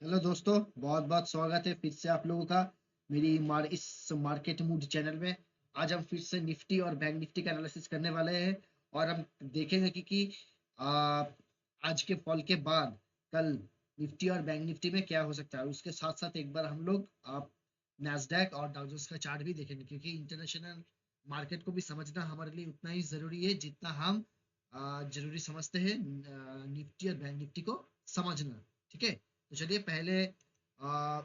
Hello दोस्तों, बहुत बहुत स्वागत है फिर से आप लोगों का इस मार्केट मूड चैनल में। आज हम फिर से निफ्टी और बैंक निफ्टी का एनालिसिस करने वाले हैं और हम देखेंगे कि आ, आज के फॉल के बाद कल निफ्टी और बैंक निफ्टी में क्या हो सकता है। उसके साथ साथ एक बार हम लोग नैस्डैक और डाउ जोन्स का चार्ट भी देखेंगे, क्योंकि इंटरनेशनल मार्केट को भी समझना हमारे लिए उतना ही जरूरी है जितना हम जरूरी समझते हैं निफ्टी और बैंक निफ्टी को समझना। ठीक है, तो चलिए पहले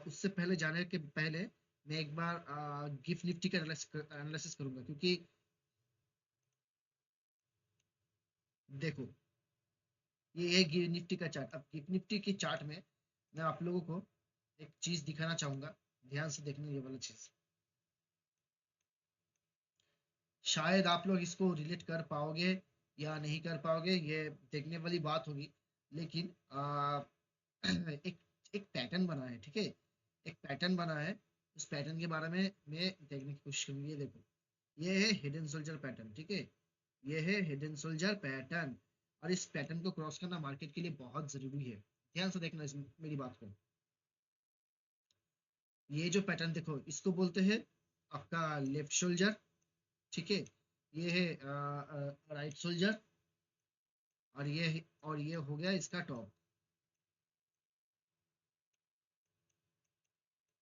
उससे पहले जाने के पहले मैं एक बार गिफ्ट निफ्टी का एनालिसिस करूंगा, क्योंकि देखो ये है गिफ्ट निफ्टी का चार्ट। अब गिफ्ट निफ्टी के चार्ट में मैं आप लोगों को एक चीज दिखाना चाहूंगा, ध्यान से देखना ये वाला चीज। शायद आप लोग इसको रिलेट कर पाओगे या नहीं कर पाओगे, ये देखने वाली बात होगी। लेकिन एक एक पैटर्न बना है, ठीक है। एक पैटर्न बना है, उस पैटर्न के बारे में मैं देखने की कोशिश करूंगी। ये देखो, ये है हिडन सोल्जर पैटर्न, ठीक है। ये है हिडन सोल्जर पैटर्न, और इस पैटर्न को क्रॉस करना मार्केट के लिए बहुत जरूरी है। ध्यान से देखना मेरी बात को। ये जो पैटर्न देखो, इसको बोलते हैं आपका लेफ्ट शोल्जर, ठीक है। ये है राइट शोल्जर, और ये हो गया इसका टॉप।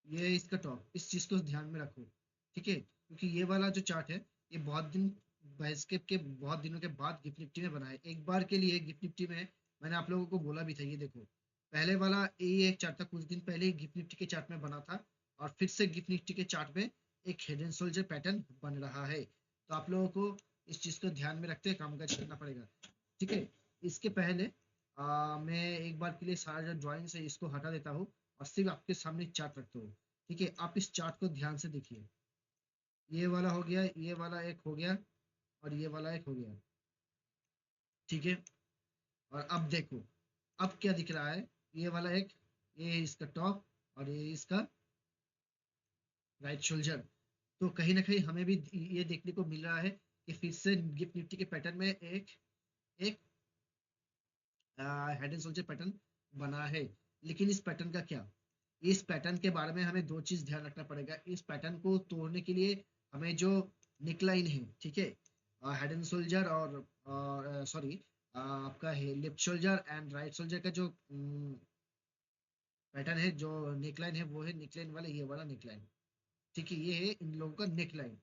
ये इसका टॉप, इस चीज को ध्यान में रखो, ठीक है। क्योंकि ये वाला जो चार्ट है, ये बहुत दिन बहसकेप के बहुत दिनों के बाद गिफ्ट निफ्टी में बना है। एक बार के लिए गिफ्ट निफ्टी में मैंने आप लोगों को बोला भी था, ये देखो पहले वाला ये एक चार्ट था, कुछ दिन पहले ही गिफ्ट निफ्टी के चार्ट में बना था, और फिर से गिफ्ट निफ्टी के चार्ट में एक हेड एंड शोल्डर पैटर्न बन रहा है। तो आप लोगों को इस चीज को ध्यान में रखते हुए कामकाज करना पड़ेगा, ठीक है। इसके पहले मैं एक बार के लिए सारा जो ड्राइंग्स है इसको हटा देता हूँ, और सिर्फ आपके सामने चार्ट रखता हूँ, ठीक है। आप इस चार्ट को ध्यान से देखिए। ये वाला हो गया, ये वाला एक हो गया, और ये वाला एक हो गया, ठीक है। और अब देखो, अब क्या दिख रहा है। ये वाला एक, ये है इसका टॉप, और ये इसका राइट शोल्जर। तो कहीं ना कहीं हमें भी ये देखने को मिल रहा है कि फिर से गिफ्ट निफ्टी के पैटर्न में एक एक हेड एंड शोल्डर पैटर्न बना है। लेकिन इस पैटर्न का क्या, इस पैटर्न के बारे में हमें दो चीज ध्यान रखना पड़ेगा। इस पैटर्न को तोड़ने के लिए हमें जो निकलाइन है, ठीक है, हेड एंड शोल्जर और सॉरी आपका है left soldier and right soldier का जो पैटर्न है, जो नेकलाइन है, वो है नेकलाइन वाला, ये वाला नेकलाइन, ठीक है। ये है इन लोगों का नेकलाइन,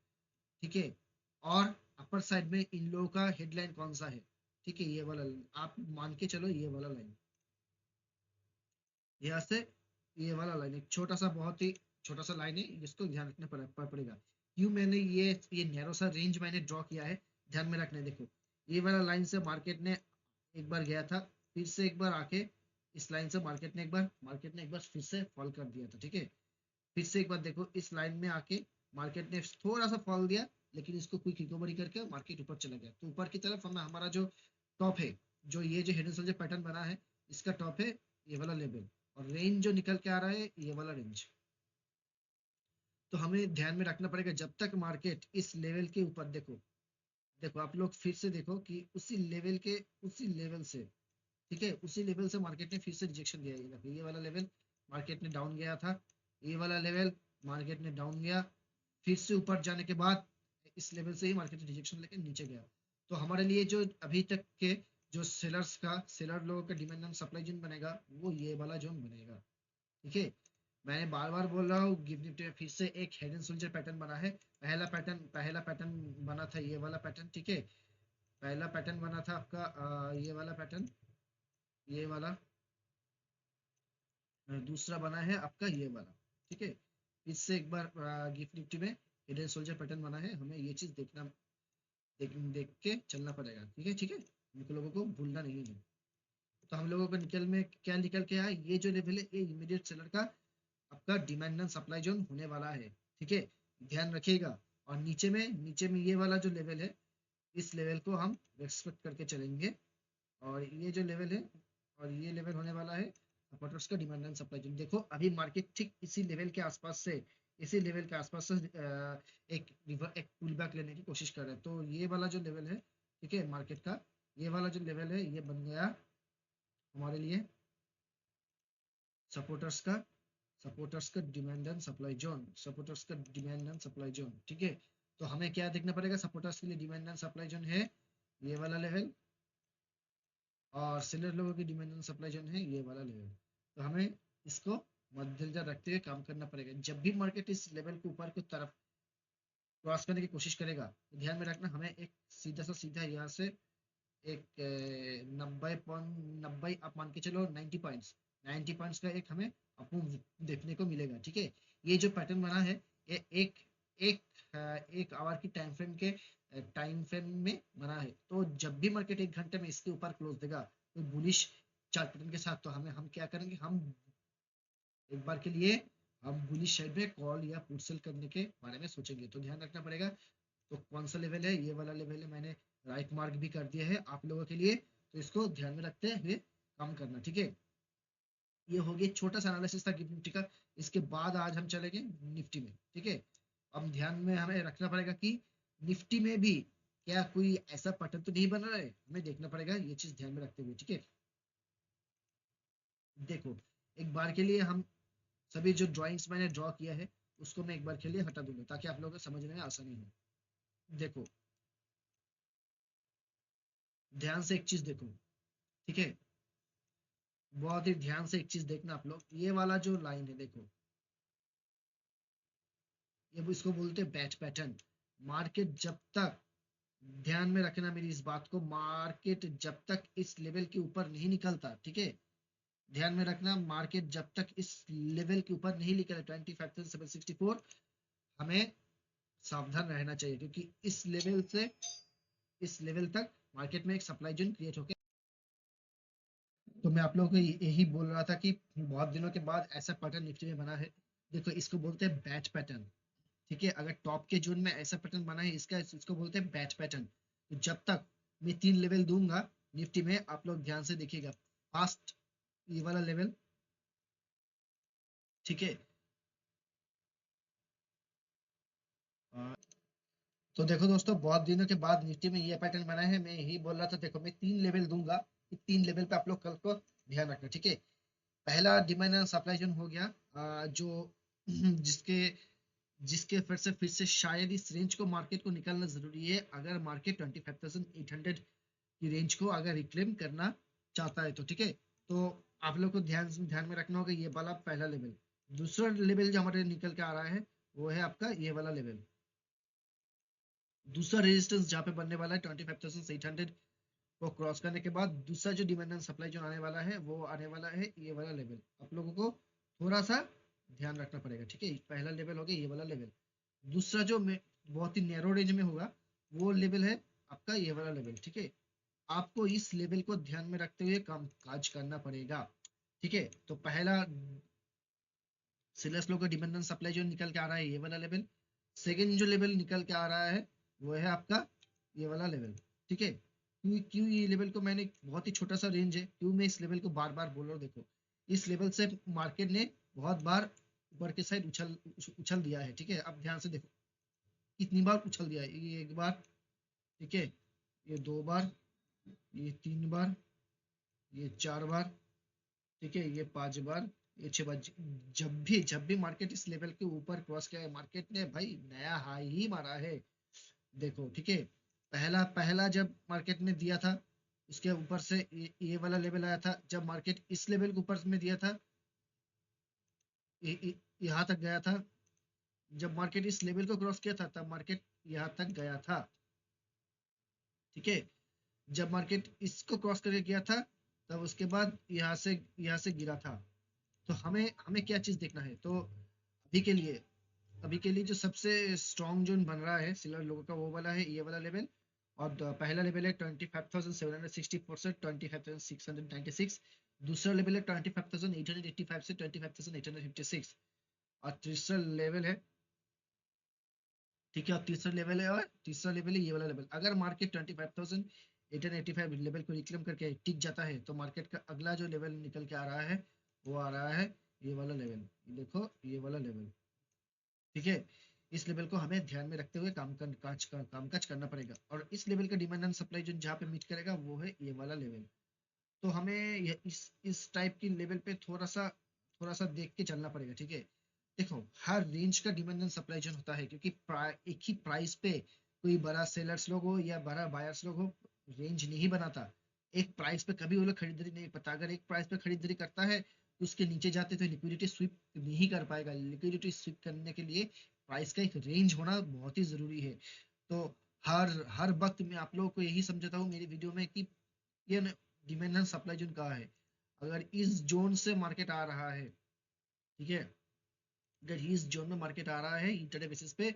ठीक है। और अपर साइड में इन लोगों का हेडलाइन कौन सा है, ठीक है, ये वाला आप मान के चलो, ये वाला लाइन। यहाँ से ये वाला लाइन एक छोटा सा, बहुत ही छोटा सा लाइन है, जिसको ध्यान रखना पड़ेगा। क्यों मैंने ये नैरो सा रेंज मैंने ड्रॉ किया है, ध्यान में रखना है। देखो, ये वाला लाइन से मार्केट ने एक बार गया था, फिर से एक बार आके इस लाइन से मार्केट ने एक बार फिर से फॉल कर दिया था, ठीक है। फिर से एक बार देखो, इस लाइन में आके मार्केट ने थोड़ा सा फॉल दिया, लेकिन इसको क्विक रिकवरी करके मार्केट ऊपर चला गया। तो ऊपर की तरफ हमारा जो टॉप है, जो ये जो हेड एंड शोल्डर पैटर्न बना है, इसका टॉप है ये वाला लेवल, और रेंज जो निकल के आ रहा है ये वाला रेंज। तो हमें ध्यान में रखना पड़ेगा जब तक मार्केट इस लेवल के ऊपर, देखो देखो आप लोग फिर से देखो कि उसी लेवल से, ठीक है, उसी लेवल से मार्केट ने फिर से रिजेक्शन दिया है। ये देखो, ये वाला लेवल मार्केट ने डाउन गया था, ये वाला लेवल मार्केट ने डाउन गया, फिर से ऊपर जाने के बाद इस लेवल से ही मार्केट रिजेक्शन लेकर नीचे गया। तो हमारे लिए जो अभी तक के जो सेलर लोगों का डिमांड एंड सप्लाई जोन बनेगा, वो ये वाला जोन बनेगा, ठीक है। मैंने बार बार बोल रहा हूँ, गिव निफ्टी में फिर से एक हेड एंड शोल्डर पैटर्न बना है। पहला पैटर्न बना था ये वाला पैटर्न, ठीक है। पहला पैटर्न बना था आपका ये वाला पैटर्न, ये वाला। दूसरा बना है आपका ये वाला, ठीक है। इससे एक बार गिफ्ट निफ्टी में हेड एंड शोल्डर पैटर्न बना है, हमें ये चीज देख के चलना पड़ेगा, ठीक है, ठीक है। उनको लोगों को भूलना नहीं है। तो हम लोगों को निकल के आया, ये जो लेवल है, ये इमीडिएट सेलर का आपका डिमांड एंड सप्लाई जोन होने वाला है, ठीक है। ध्यान रखिएगा। और नीचे में ये वाला जो लेवल है, इस लेवल को हम रेस्पेक्ट करके चलेंगे। और ये जो लेवल है, और ये लेवल होने वाला है सपोर्टर्स का डिमांड एंड सप्लाई जोन। देखो अभी मार्केट ठीक इसी लेवल के आसपास से एक पुल बैक लेने की कोशिश कर रहा है। तो ये वाला जो लेवल है, ठीक है, मार्केट का ये वाला जो लेवल है, ये बन गया हमारे लिए सपोर्टर्स का demand and supply zone, supporters का डिमांड एंड सप्लाई जोन। ठीक है, तो हमें क्या देखना पड़ेगा, सपोर्टर्स के लिए डिमांड एंड सप्लाई जोन है ये वाला लेवल, और सेलर लोगों की डिमांड एंड सप्लाई जोन है ये वाला लेवल। तो हमें इसको मद्देनजर रखते हुए काम करना पड़ेगा। जब भी मार्केट इस लेवल के ऊपर की तरफ क्रॉस करने की कोशिश करेगा तो ध्यान में रखना, हमें एक सीधा यहाँ से एक 90 आप मान के चलो 90 पॉइंट्स का एक हमें अपूर्व देखने को मिलेगा। ठीक है, ये जो पैटर्न बना है ये एक एक आवर की टाइम फ्रेम में बना है। तो जब भी मार्केट 1 घंटे में इसके ऊपर क्लोज देगा तो बुलिश चार्ट पैटर्न के साथ, तो हम क्या करेंगे, हम एक बार के लिए हम बुलिश साइड में कॉल या पुट सेल करने के बारे में सोचेंगे। तो ध्यान रखना पड़ेगा। तो कौन सा लेवल है, ये वाला लेवल है, मैंने राइट मार्क भी कर दिया है आप लोगों के लिए, तो इसको ध्यान में रखते हुए काम करना। ठीक है, ये हो गया छोटा सा एनालिसिस था गिफ्ट निफ्टी का। इसके बाद आज हम चलेंगे निफ्टी में। ठीक है, अब ध्यान में हमें रखना पड़ेगा कि निफ्टी में भी क्या कोई ऐसा पैटर्न तो नहीं बन रहा है, हमें देखना पड़ेगा ये चीज ध्यान में रखते हुए। ठीक है, देखो एक बार के लिए हम सभी जो ड्राइंग्स मैंने ड्रॉ किया है उसको मैं एक बार के लिए हटा दूंगा ताकि आप लोगों को समझने में आसानी हो। देखो ध्यान से एक चीज देखो। ठीक है, बहुत ही ध्यान से एक चीज देखना आप लोग, ये वाला जो लाइन है देखो, ये इसको बोलते हैं बैच पैटर्न। मार्केट जब तक, ध्यान में रखना मेरी इस बात को, मार्केट जब तक इस लेवल के ऊपर नहीं निकलता, ठीक है, ध्यान में रखना, मार्केट जब तक इस लेवल के ऊपर नहीं निकले 25,764, हमें सावधान रहना चाहिए, क्योंकि इस लेवल तक मार्केट में एक सप्लाई जोन क्रिएट होकर। तो मैं आप लोगों को यही बोल रहा था कि बहुत दिनों के बाद ऐसा पैटर्न निफ्टी में बना है। देखो इसको बोलते हैं बैच पैटर्न। ठीक है, अगर टॉप के जोन में ऐसा पैटर्न बना है, इसको बोलते हैं बैच पैटर्न। तो जब तक मैं 3 लेवल दूंगा निफ्टी में, आप लोग ध्यान से देखिएगा, फास्ट ये वाला लेवल। ठीक है, तो देखो दोस्तों, बहुत दिनों के बाद निफ्टी में ये पैटर्न बना है। मैं यही बोल रहा था, देखो मैं 3 लेवल दूंगा, 3 लेवल पे आप लोग कल को ध्यान रखना। ठीक है, पहला डिमांड एंड सप्लाई जोन हो गया, जो जिसके जिसके फिर से शायद इस रेंज को, मार्केट को निकालना जरूरी है अगर मार्केट 25,800 की रेंज को अगर रिक्लेम करना चाहता है तो। ठीक है, तो आप लोग को ध्यान में रखना होगा ये वाला पहला लेवल। दूसरा लेवल जो हमारे निकल के आ रहा है वो है आपका ये वाला लेवल। दूसरा रेजिस्टेंस जहाँ पे बनने वाला है 25,800 को क्रॉस करने के बाद, दूसरा जो डिमांड एंड सप्लाई जो आने वाला है वो आने वाला है ये वाला लेवल। आप लोगों को थोड़ा सा ध्यान रखना पड़ेगा। ठीक है, पहला लेवल हो गया ये वाला लेवल। दूसरा जो बहुत ही नैरो रेंज में होगा वो लेवल है आपका ये वाला लेवल। ठीक है, आपको इस लेवल को ध्यान में रखते हुए काम काज करना पड़ेगा। ठीक है, तो पहला सेलर्स लोग का डिमांड एंड सप्लाई जो निकल के आ रहा है ये वाला लेवल। सेकेंड जो लेवल निकल के आ रहा है वो है आपका ये वाला लेवल। ठीक है, क्यों क्यों ये लेवल को मैंने, बहुत ही छोटा सा रेंज है, क्यों मैं इस लेवल को बार बार बोल रहा हूँ, देखो इस लेवल से मार्केट ने बहुत बार ऊपर के साइड उछल दिया है। ठीक है, अब ध्यान से देखो कितनी बार उछल दिया है, ये 1 बार, ठीक है, ये 2 बार, ये 3 बार, ये 4 बार, ठीक है, ये 5 बार, ये 6 बार। जब भी मार्केट इस लेवल के ऊपर क्रॉस किया है, मार्केट ने भाई नया हाई ही मारा है। देखो ठीक है, पहला पहला जब मार्केट ने दिया था उसके ऊपर से ये वाला लेवल आया था, जब मार्केट इस लेवल के ऊपर में दिया था यहाँ तक गया था। जब मार्केट इस लेवल को क्रॉस किया था तब मार्केट यहाँ तक गया था। ठीक है, जब मार्केट इसको क्रॉस करके गया था तब उसके बाद यहाँ से गिरा था। तो हमें हमें क्या चीज देखना है, तो अभी के लिए जो सबसे स्ट्रॉन्ग जोन बन रहा है सिलर लोगों का वो वाला है ये वाला लेवल। और पहला लेवल है 25,760 से 25,696। दूसरा लेवल है 25,885 से 25,856। और तीसरा लेवल है, ठीक है, और तीसरा लेवल है ये वाला लेवल। अगर मार्केट 25,885 लेवल को रिक्लेम करके टिक जाता है तो मार्केट का अगला जो लेवल निकल के आ रहा है वो आ रहा है ये वाला लेवल। देखो ये वाला लेवल। ठीक है, इस लेवल को हमें ध्यान में रखते हुए कामकाज करना पड़ेगा। और इस लेवल का डिमांड एंड सप्लाई जो जहाँ पे मीट करेगा वो है ये वाला लेवल। तो हमें इस टाइप की लेवल पे थोड़ा सा देख के चलना पड़ेगा, ठीक है। देखो, हर रेंज का डिमांड एंड सप्लाई जोन होता है, क्योंकि एक ही प्राइस पे कोई बड़ा सेलर्स लोग हो या बड़ा बायर्स लोग हो, रेंज नहीं बनाता। एक प्राइस पे कभी वो लोग खरीदारी नहीं करता। अगर एक प्राइस पे खरीदारी करता है तो उसके नीचे जाते तो लिक्विडिटी स्विप नहीं कर पाएगा। लिक्विडिटी स्विप करने के लिए प्राइस का एक रेंज होना बहुत ही जरूरी है। तो हर हर वक्त मैं आप लोगों को यही समझाता हूँ मेरी वीडियो में कि ये डिमांड एंड सप्लाई जोन कहाँ है। अगर इस जोन से मार्केट आ रहा है, ठीक है, अगर इस जोन में मार्केट आ रहा है इंटरडे बेसिस पे,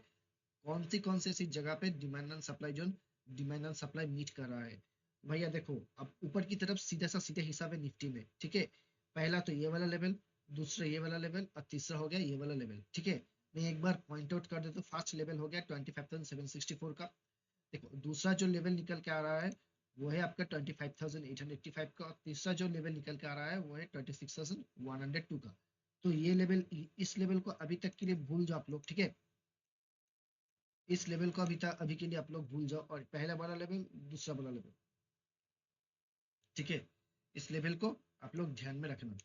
कौन सी ऐसी जगह पे demand and supply zone, demand and supply meet कर रहा है। भैया देखो, अब ऊपर की तरफ सीधा हिसाब है निफ्टी में, ठीक है। पहला तो ये वाला लेवल, दूसरा ये वाला लेवल, और तीसरा हो गया ये वाला लेवल, ठीक है। मैं एक बार पॉइंट आउट कर देता हूँ। फर्स्ट लेवल हो गया 25,764 का। देखो, दूसरा जो लेवल निकल के आ रहा है वो है आपका 25,885 का, और तीसरा जो लेवल निकल के आ रहा है वो है 26,102 का। तो ये लेवल, इस लेवल को अभी तक के लिए भूल जाओ आप लोग, ठीक है। इस लेवल को अभी के लिए आप लोग भूल जाओ, और पहला वाला लेवल, दूसरा वाला लेवल, ठीक है। इस लेवल को आप लोग ध्यान में रखना,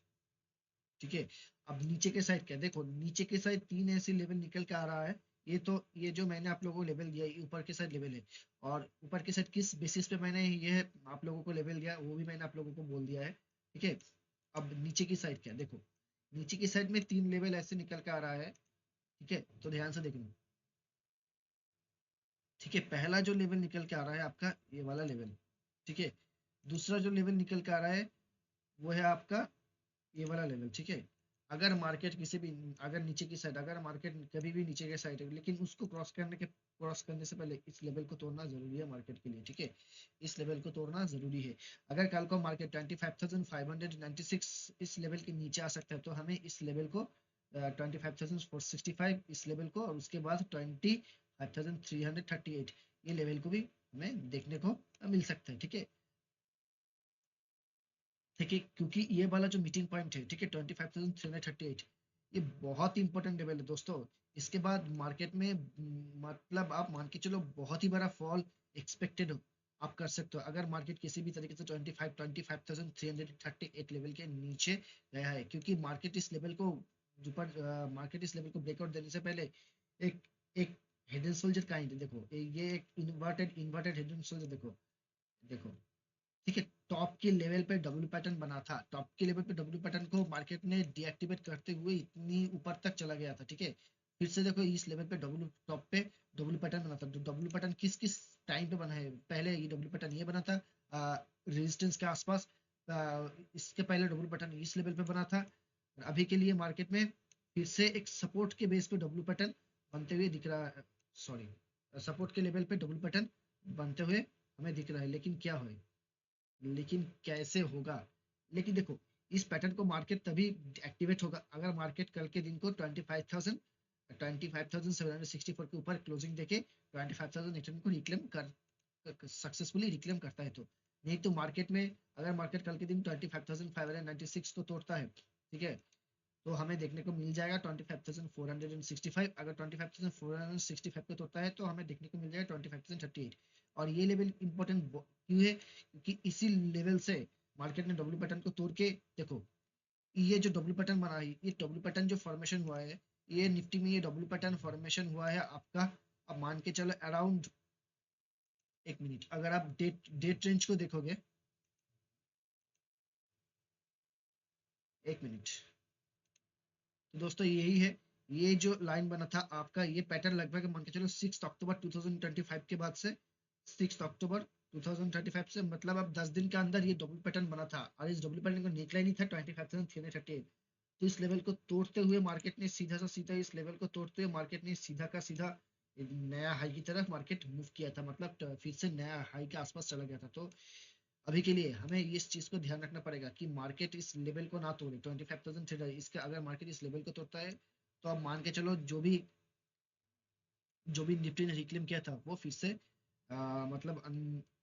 ठीक है। अब नीचे के साइड क्या, देखो नीचे के साइड तीन ऐसे लेवल निकल के आ रहा है। ये तो, ये जो मैंने आप लोगों को लेवल दिया ये ऊपर के साइड लेवल है। और ऊपर के साइड किस बेसिस पे मैंने ये आप लोगों को लेवल दिया वो भी मैंने आप लोगों को बोल दिया है, ठीक है। अब नीचे की साइड क्या, देखो नीचे की साइड में तीन लेवल ऐसे निकल के आ रहा है, ठीक है। तो ध्यान से देखना, ठीक है। पहला जो लेवल निकल के आ रहा है आपका ये वाला लेवल, ठीक है। दूसरा जो लेवल निकल के आ रहा है वो है आपका ये वाला लेवल, ठीक है। अगर मार्केट किसी भी, अगर नीचे की साइड, अगर मार्केट कभी भी नीचे के साइड है, लेकिन उसको क्रॉस करने से पहले इस लेवल को तोड़ना जरूरी है मार्केट के लिए, ठीक है। इस लेवल को तोड़ना जरूरी है। अगर कल को मार्केट 25,596 इस लेवल के नीचे आ सकता है तो हमें इस लेवल को 25,465 इस लेवल को, और उसके बाद 25,338 ये लेवल को भी हमें देखने को मिल सकता है, ठीक है। ठीक है, क्योंकि ये वाला जो मीटिंग पॉइंट है, ठीक है, 25,338, ये बहुत ही इंपॉर्टेंट लेवल है दोस्तों। इसके बाद मार्केट में मतलब आप मान के चलो बहुत ही बड़ा फॉल एक्सपेक्टेड हो, आप कर सकते हो अगर मार्केट किसी भी तरीके से 25,338 लेवल के नीचे गया है। क्योंकि मार्केट इस लेवल को, ऊपर मार्केट इस लेवल को ब्रेकआउट देने से पहले एक एक हेड एंड शोल्डर काइंड, देखो ये एक इन्वर्टेड हेड एंड शोल्डर, देखो देखो, ठीक है। टॉप के लेवल पे डब्ल्यू पैटर्न बना था, टॉप के लेवल पे डब्ल्यू पैटर्न को मार्केट ने डीएक्टिवेट करते हुए इतनी ऊपर तक चला गया था, ठीक है। फिर से देखो इस लेवल पे डब्ल्यू टॉप पे डब्ल्यू पैटर्न बना था। तो डब्ल्यू पैटर्न किस किस टाइम पे बना है, पहले ये डब्ल्यू पैटर्न ये बना था रेजिस्टेंस के आसपास। इसके पहले डब्ल्यू पैटर्न इस लेवल पे बना था। और अभी के लिए मार्केट में फिर से एक सपोर्ट के बेस पे डब्ल्यू पैटर्न बनते हुए दिख रहा है, सॉरी, सपोर्ट के लेवल पे डब्ल्यू पैटर्न बनते हुए हमें दिख रहा है। लेकिन क्या हो, लेकिन कैसे होगा, लेकिन देखो इस पैटर्न को मार्केट तभी एक्टिवेट होगा अगर मार्केट कल के दिन को 25,764 के ऊपर क्लोजिंग देके 25,800 को रिक्लेम कर सक्सेसफुली रिक्लेम करता है। तो नहीं तो मार्केट में, अगर मार्केट कल के दिन 25,596 को तोड़ता है, ठीक है, तो हमें देखने को मिल जाएगा 25,465। अगर 25,465 को तोड़ता है तो हमें देखने को मिल जाएगा 25,038। और ये लेवल इंपॉर्टेंट क्यों है, क्योंकि इसी लेवल से मार्केट ने डब्ल्यू पैटर्न को तोड़ के, देखो ये जो डब्ल्यू पैटर्न बना है, ये डब्ल्यू पैटर्न जो फॉर्मेशन हुआ है, ये निफ्टी में ये डब्ल्यू पैटर्न फॉर्मेशन हुआ है आपका। अब मान के चलो अराउंड, एक मिनट, अगर आप डेट डेट रेंज को देखोगे, एक मिनट, तो दोस्तों यही है। ये जो लाइन बना था आपका, ये पैटर्न लगभग मान के चलो 6 अक्टूबर 2025 के बाद से, 6 अक्टूबर 2025 से, मतलब अब 10 दिन के अंदर ये डबल पैटर्न बना था। और इस डबल पैटर्न का नेकलाइन ही था 25,338। तो इस लेवल को तोड़ते हुए मार्केट ने सीधा सा सीधा, इस लेवल को तोड़ते हुए मार्केट ने सीधा का सीधा एक नया हाई की तरफ मार्केट मूव किया था, मतलब फिर से नया हाई के आसपास चला गया था। तो अभी के लिए हमें इस चीज को ध्यान रखना पड़ेगा कि मार्केट इस लेवल को ना तोड़े 25,000 इसके। अगर मार्केट इस लेवल को तोड़ता है तो अब मान के चलो जो भी निफ्टी ने रिक्लेम किया था वो फिर से मतलब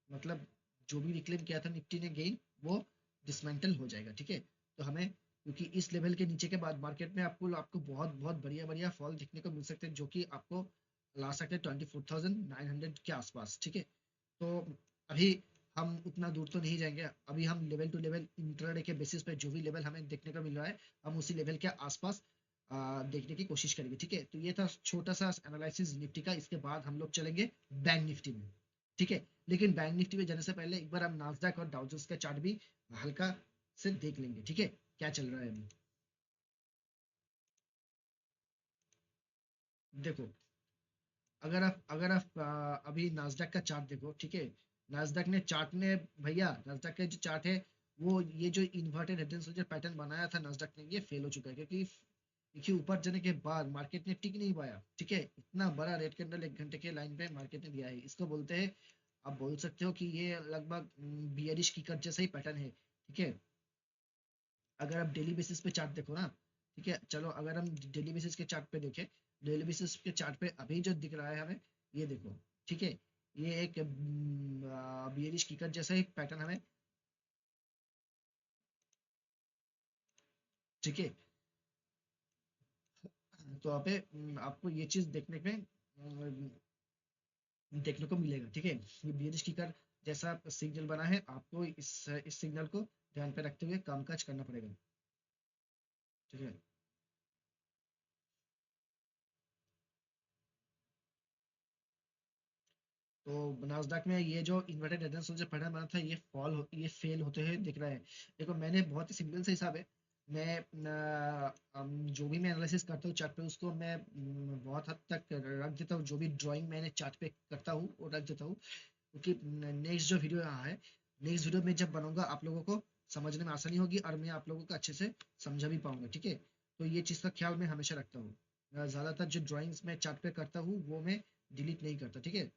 मतलब जो भी रिक्लेम किया था निफ्टी ने गेन, वो डिसमेंटल हो जाएगा, ठीक है। तो हमें, क्योंकि इस लेवल के नीचे के बाद मार्केट में आपको आपको बहुत बहुत बढ़िया बढ़िया फॉल देखने को मिल सकते हैं, जो कि आपको ला सकते हैं 24,900 के आसपास, ठीक है। तो अभी हम उतना दूर तो नहीं जाएंगे अभी, हम लेवल टू लेवल इंट्राडे के बेसिस पे जो भी लेवल हमें देखने को मिल रहा है हम उसी लेवल के आसपास देखने की कोशिश करेंगे। ठीक है, तो ये था छोटा सा एनालिसिस निफ्टी का। इसके बाद हम लोग चलेंगे बैंक निफ्टी में। ठीक है, लेकिन बैंक निफ्टी में जाने से पहले एक बार हम नास्डैक और डाउ जोन्स का चार्ट भी हल्का से देख लेंगे। ठीक है, क्या चल रहा है अभी। देखो, अगर आप अभी नास्डैक का चार्ट देखो। ठीक है, नास्डैक ने चार्ट ने भैया नास्डैक का जो चार्ट है वो ये जो inverted head and shoulder pattern बनाया था नास्डैक ने, ये फेल हो चुका है, क्योंकि देखिए ऊपर जाने के बाद मार्केट ने टिक नहीं पाया। ठीक है, इतना बड़ा रेड कैंडल 1 घंटे के लाइन पे मार्केट ने दिया है, इसको बोलते हैं, आप बोल सकते हो कि ये लगभग बियरिश की कट जैसा ही पैटर्न है। ठीक है, अगर आप डेली बेसिस पे चार्ट देखो ना। ठीक है, चलो अगर हम डेली बेसिस के चार्ट पे देखें, डेली बेसिस के चार्ट पे अभी जो दिख रहा है हमें, ये देखो। ठीक है, ये एक बियरिश की कट जैसा ही पैटर्न हमें। ठीक है, तो यहाँ पे आपको ये चीज देखने को मिलेगा। ठीक है, ये बियरिश की कट जैसा सिग्नल बना है, आपको इस सिग्नल को ध्यान पे रखते हुए कामकाज करना पड़ेगा। ठीक है, तो नास्डैक में ये जो इन्वर्टेड टेंडेंसी जो पैटर्न बना था, ये फेल होते हुए दिख रहा है। देखो, मैंने बहुत ही सिंपल से हिसाब है, मैं जो भी मैं एनालिसिस करता हूँ चार्ट पे, उसको मैं बहुत हद तक रख देता हूँ। जो भी ड्राइंग मैंने चार्ट पे करता हूँ वो रख देता हूँ, क्योंकि नेक्स्ट जो वीडियो यहाँ है, नेक्स्ट वीडियो में जब बनूंगा आप लोगों को समझने में आसानी होगी और मैं आप लोगों को अच्छे से समझा भी पाऊंगा। ठीक है, तो ये चीज़ का ख्याल मैं हमेशा रखता हूँ। ज़्यादातर जो ड्राइंग्स मैं चार्ट पे करता हूँ वो मैं डिलीट नहीं करता। ठीक है,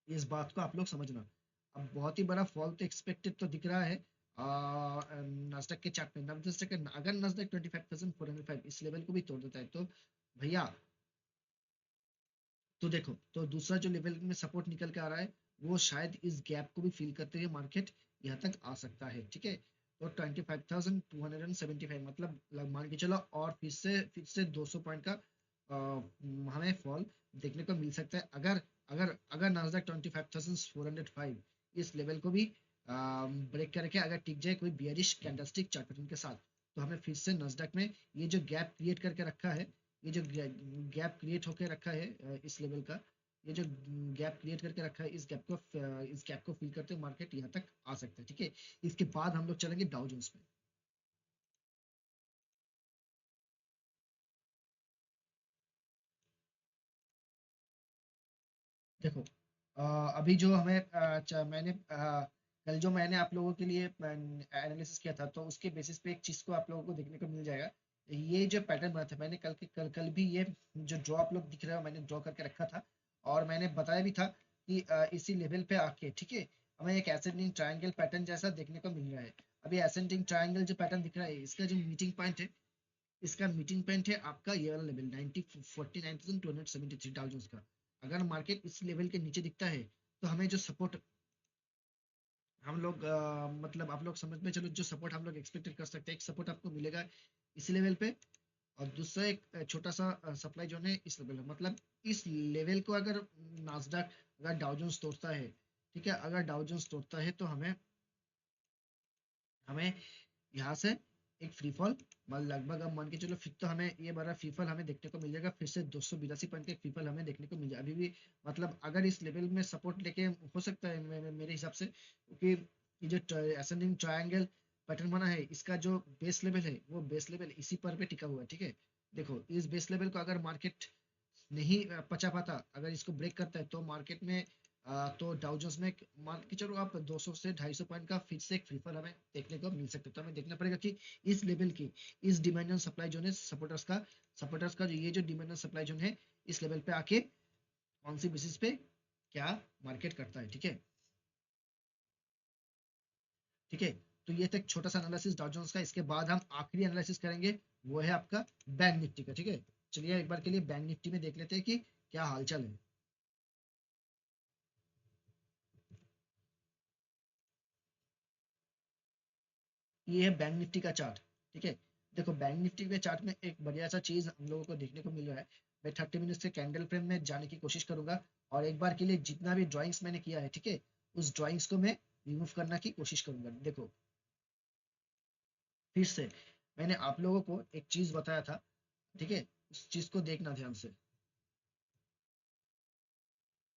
इस बात को आप लोग समझना। अब बहुत ही बड़ा फॉल तो एक्सपेक्टेड तो दिख रहा है नास्डैक के चार्ट में। नास्डैक अगर नास्डैक 25,405 इस लेवल को भी तोड़ देता है तो भैया, तो देखो, तो दूसरा जो लेवल में सपोर्ट निकल के आ रहा है वो शायद इस गैप को भी फिल करते हुए मार्केट यहाँ तक आ सकता है। ठीक है, तो 25,275 मतलब मान के चलो, और फिर से 200 पॉइंट का हमें फॉल देखने को मिल सकता है। अगर अगर अगर नास्डैक 25,405 इस लेवल को भी ब्रेक करके अगर टिक जाए कोई बियरिश कैंडलस्टिक चार्ट पैटर्न के साथ, तो हमें फिर से नास्डैक में ये जो गैप क्रिएट करके रखा है, ये जो गैप क्रिएट होकर रखा है इस लेवल का, ये जो गैप क्रिएट करके रखा है, इस गैप को फिल करते हुए मार्केट यहाँ तक आ सकता है। ठीक है, इसके बाद हम लोग चलेंगे डाउ जोन्स में। देखो, अभी जो हमें कल जो मैंने आप लोगों के लिए एनालिसिस किया था, तो उसके बेसिस पे एक चीज को आप लोगों को देखने को मिल जाएगा। ये जो पैटर्न बना था, मैंने कल भी ये जो ड्रॉ आप लोग दिख रहा है मैंने ड्रॉ करके रखा था, और मैंने बताया भी था कि इसी लेवल पे आके, ठीक है, हमें एक एसेंडिंग ट्रायंगल पैटर्न जैसा देखने को मिल रहा है। अभी एसेंडिंग ट्रायंगल जो पैटर्न दिख रहा है, इसका जो मीटिंग पॉइंट है, इसका मीटिंग पॉइंट है आपका ये वाला लेवल 49,273 डाउ जोन्स का। अगर मार्केट इस लेवल के नीचे दिखता है तो हमें जो सपोर्ट हम लोग मतलब आप लोग समझ में चलो, जो सपोर्ट हम लोग एक्सपेक्टेड कर सकते हैं, एक सपोर्ट आपको मिलेगा इस लेवल पे, और दूसरा एक छोटा सा सप्लाई जोन है इस लेवल पे। मतलब इस लेवल को अगर नास्डैक, अगर डाउ जोन्स तोड़ता है, ठीक है, अगर डाउ जोन्स तोड़ता है तो हमें हमें यहाँ से एक फ्री फॉल, मतलब लगभग अब मान के चलो, फिर तो हमें ये बड़ा फ्री फॉल हमें देखने को मिल जाएगा। फिर से 282 पॉइंट का एक फ्री फॉल हमें देखने को मिल जाएगा अभी भी। मतलब अगर इस लेवल में सपोर्ट लेके हो सकता है मेरे हिसाब से, क्योंकि ये जो असेंडिंग ट्रायंगल पैटर्न बना है, इसका जो बेस लेवल है वो बेस लेवल इसी पर पे टिका हुआ है। ठीक है, देखो, इस बेस लेवल को अगर मार्केट नहीं पचा पाता, अगर इसको ब्रेक करता है तो मार्केट में तो डाउ जोन्स में मान के चलो आप 200 से 250 पॉइंट का फिर से एक फ्री फॉल हमें देखने को मिल सकता है। तो हमें देखना पड़ेगा कि इस लेवल की, इस डिमांड सप्लाई जोन है, सपोर्टर्स का जो ये जो डिमांड सप्लाई जोन है, इस लेवल पे आके कौन सी बेसिस पे क्या मार्केट करता है। ठीक है, ठीक है, तो ये था एक छोटा सा एनालिसिस डाउ जोन्स का। इसके बाद हम आखिरी एनालिसिस करेंगे, वो है आपका बैंक निफ्टी का। ठीक है, चलिए एक बार के लिए बैंक निफ्टी में देख लेते हैं कि क्या हालचाल है। ये है बैंक निफ्टी का चार्ट। ठीक है, देखो, बैंक निफ्टी के चार्ट में एक बढ़िया सा चीज हम लोगों को देखने को मिल रहा है। मैं 30 मिनट से कैंडल फ्रेम में जाने की कोशिश करूंगा, और एक बार के लिए जितना भी ड्राइंग्स मैंने किया है, ठीक है, उस ड्राइंग्स को मैं रिमूव करने की कोशिश करूंगा। देखो फिर से मैंने आप लोगों को एक चीज बताया था, ठीक है, उस चीज को देखना ध्यान से।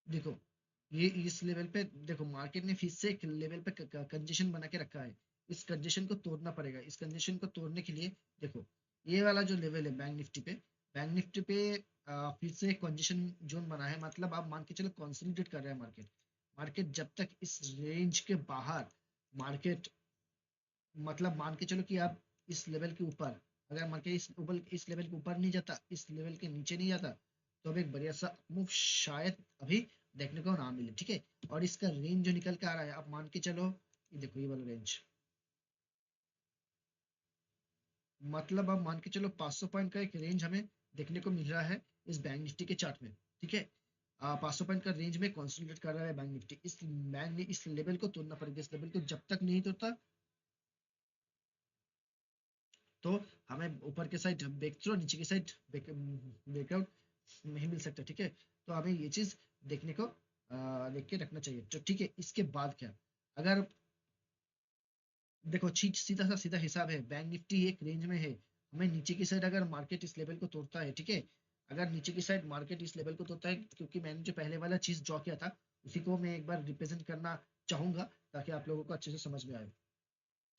देखो ये इस लेवल पे, देखो मार्केट ने फिर से एक लेवल पे कंजेशन बना के रखा है। इस कंजेशन को तोड़ना पड़ेगा। इस कंजेशन को तोड़ने के लिए देखो ये वाला जो लेवल है बैंक निफ्टी पे फिर से एक कंजेशन जोन बना है। मतलब आप मान के चलो कंसोलिडेट कर रहा है मार्केट। मार्केट जब तक इस रेंज के बाहर, मार्केट मतलब मान के चलो कि आप इस लेवल के ऊपर, अगर मार्केट इस लेवल के ऊपर नहीं जाता, इस लेवल के नीचे नहीं जाता, तो अब एक बढ़िया सा मूव शायद अभी देखने को ना मिले, ठीक है। और इसका रेंज जो निकल के आ रहा है, आप मान के चलो, ये देखो ये वाला रेंज, मतलब आप मान के चलो 500 पॉइंट का एक रेंज हमें देखने को मिल रहा है इस बैंक निफ्टी के चार्ट में, ठीक है। 500 पॉइंट का रेंज में कंसोलिडेट कर रहा है बैंक निफ्टी। इस बैंक ने इस लेवल को तोड़ना पड़ेगा। इस लेवल को जब तक नहीं तोड़ता, तो हमें ऊपर के साइड ब्रेक थ्रू, नीचे की साइड ब्रेकआउट नहीं मिल सकता, ठीक है। तो हमें ये चीज देखने को देख के रखना चाहिए। तो ठीक है, इसके बाद क्या, अगर देखो सीधा हिसाब है, बैंक निफ्टी एक रेंज में है। हमें नीचे की साइड अगर मार्केट इस लेवल को तोड़ता है, ठीक है, अगर नीचे की साइड मार्केट इस लेवल को तोड़ता है, क्योंकि मैंने जो पहले वाला चीज ड्रॉ किया था उसी को मैं एक बार रिप्रेजेंट करना चाहूंगा ताकि आप लोगों को अच्छे से समझ में आए,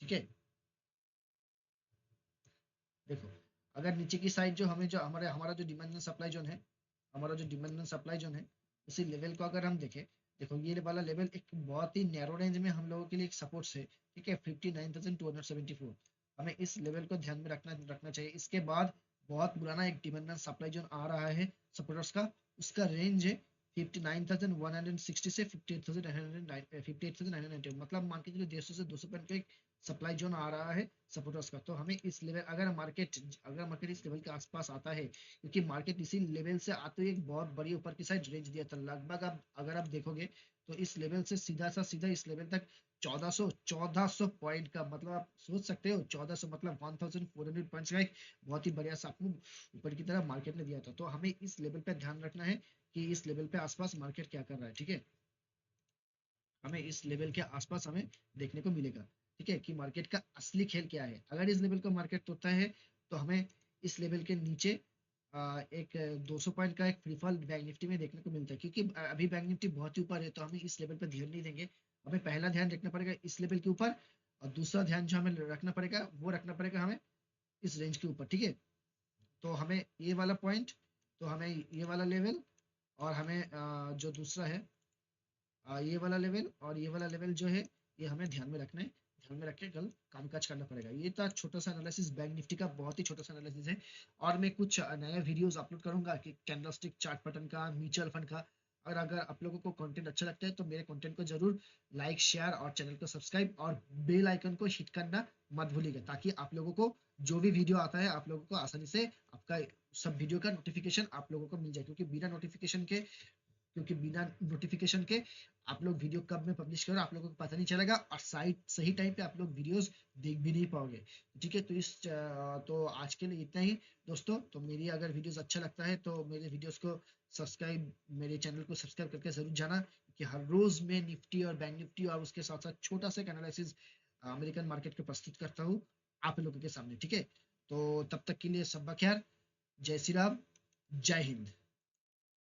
ठीक है। देखो अगर नीचे की साइड जो हमें जो हमारे हमारा जो डिमांड एंड सप्लाई जोन है, हमारा जो डिमांड एंड सप्लाई जोन है, उसी लेवल को अगर हम देखें, देखो ये वाला लेवल एक बहुत ही नैरो रेंज में हम लोगों के लिए एक सपोर्ट है, ठीक है, 59,274। हमें इस लेवल को ध्यान में रखना रखना चाहिए। इसके बाद बहुत पुराना एक डिमांड एंड सप्लाई जोन आ रहा है सपोर्टर्स का, उसका रेंज है 59,160 से 58,990, मतलब मान के चलिए 150 से 200 पॉइंट का एक सप्लाई जोन आ रहा है सपोर्टर्स का। तो हमें इस लेवल, अगर मार्केट इस लेवल के आसपास आता है, क्योंकि मार्केट इसी लेवल से आते हुए एक बहुत बड़ी ऊपर की साइड रेंज दिया था लगभग। आप अगर आप देखोगे तो इस लेवल से सीधा इस लेवल तक 1400 पॉइंट का, मतलब आप सोच सकते हो 1400 मतलब 1400 पॉइंट्स का एक बहुत ही बढ़िया सा आपको ऊपर की तरफ मार्केट ने दिया था। तो हमें इस लेवल पे ध्यान रखना है कि इस लेवल पे आसपास मार्केट क्या कर रहा है, ठीक है। हमें इस लेवल के आसपास हमें देखने को मिलेगा, ठीक है, कि मार्केट का असली खेल क्या है। अगर इस लेवल को मार्केट तोड़ता है तो हमें इस लेवल के नीचे एक 200 पॉइंट का एक फ्री फॉल बैंक निफ्टी में देखने को मिलता है, क्योंकि अभी बैंक निफ्टी बहुत ही ऊपर है तो हमें इस लेवल पर ध्यान नहीं देंगे। हमें पहला ध्यान रखना पड़ेगा इस लेवल के ऊपर, और दूसरा ध्यान जो हमें रखना पड़ेगा वो रखना पड़ेगा हमें इस रेंज के ऊपर, ठीक है। तो हमें ये वाला पॉइंट, तो हमें ये वाला लेवल, और हमें जो दूसरा है ये वाला लेवल और ये वाला लेवल जो है, ये हमें ध्यान में रखना है। ध्यान में रख के कल कामकाज करना पड़ेगा। ये था छोटा सा एनालिसिस बैंक निफ्टी का, बहुत ही छोटा सा एनालिसिस है। और मैं कुछ नया वीडियोस अपलोड करूंगा कि कैंडलस्टिक चार्ट पैटर्न का, म्यूचुअल फंड का। और अगर आप लोगों को कंटेंट अच्छा लगता है तो मेरे कंटेंट को जरूर लाइक, शेयर और चैनल को सब्सक्राइब और बेल आइकन को हिट करना मत भूलिएगा, ताकि आप लोगों को जो भी वीडियो आता है आप लोगों को आसानी से आपका सब वीडियो का नोटिफिकेशन आप लोगों को मिल जाए। क्योंकि बिना नोटिफिकेशन के आप लोग वीडियो कब में पब्लिश करो आप लोगों को पता नहीं चलेगा, और साइट सही टाइम पे आप लोग वीडियोस देख भी नहीं पाओगे, ठीक है। तो आज के लिए इतना ही दोस्तों। तो मेरी अगर वीडियोस अच्छा लगता है तो मेरे वीडियोस को सब्सक्राइब, मेरे चैनल को सब्सक्राइब करके जरूर जाना, कि हर रोज मैं निफ्टी और बैंक निफ्टी और उसके साथ साथ छोटा सा एनालिसिस अमेरिकन मार्केट को प्रस्तुत करता हूँ आप लोगों के सामने, ठीक है। तो तब तक के लिए सब ख्याल, जय श्री राम, जय हिंद।